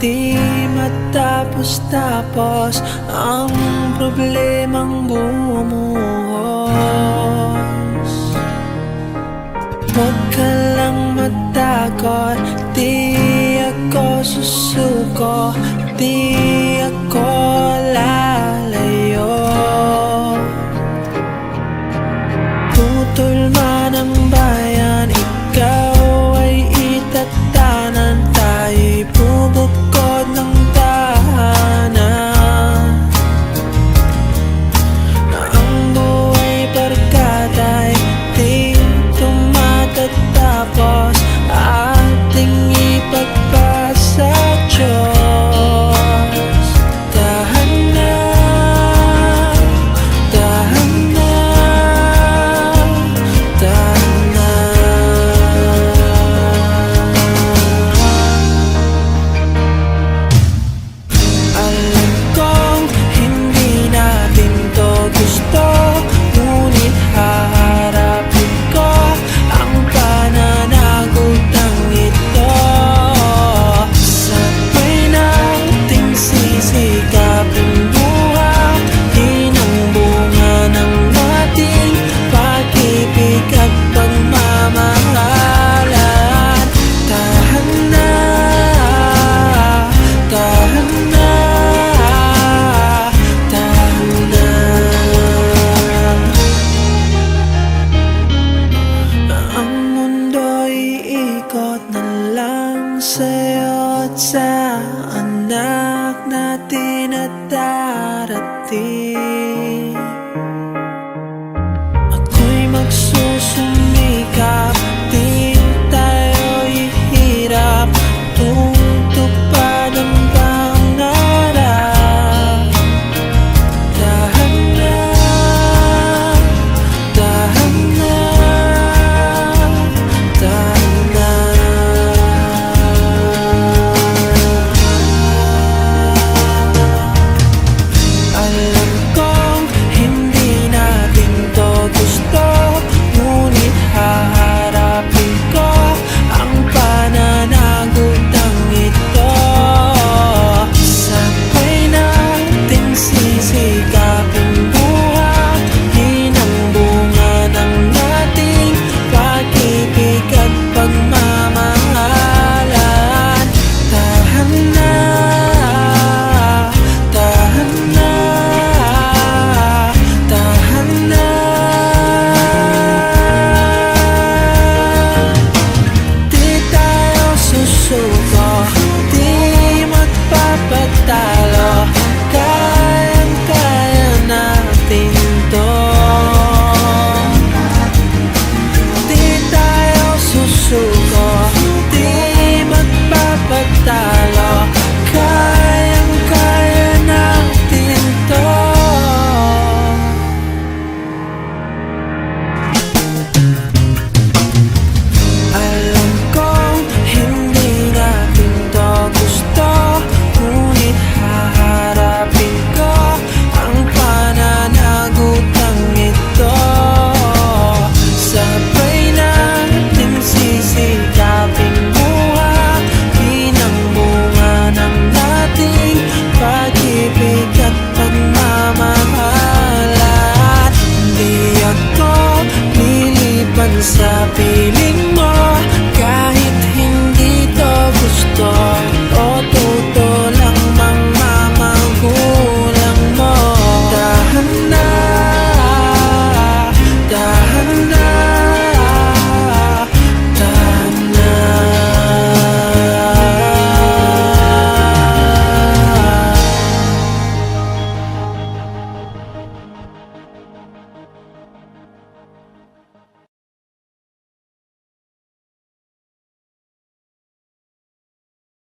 di matapos-tapos ang problemang bumuhos. Huwag ka lang matakot, di ako susuko, di ako lalayo. Putol man ang bayan, ikaw ay itatanan, tayo'y bubukod ng tahanan. Na ang buhay barkada'y di tumatatapos, ating ipagpasa Diyos. Dahan na, dahan na, dahan na. Alam kong hindi natin to gusto, ngunit haharapin ko ang pananagutang ito. Sabay nating sisikapin buhayin ang bunga ng ating pag-ibig at pagmamahalan. Dahan na, dahan na, dahan na. Ang mundo'y ikot na lang sa'yo at sa anak natin at darating. Ako'y magsusumikap, di tayo ihirap, tupad ang pangarap. Dahan na, dahan na, dahan na. Alam kong hindi natin to gusto, ngunit haharapin ko ang pananagutang ito. Sabay nating sisikapin buhayin ang bunga ng ating pag-ibig at pagmamahalan. Dahan na, dahan na, dahan na. Di tayo susuko, di magpapatalo, kayang-kaya natin to. Di tayo susuko, di magpapatalo, kayang-kaya natin to. Alam kong hindi natin to gusto, ngunit haharapin ko ang pananagutang ito. Sabay nating sisikapin buhayin ang bunga ng ating pag-ibig at pagmamahalan. Di ako lilipan sa piling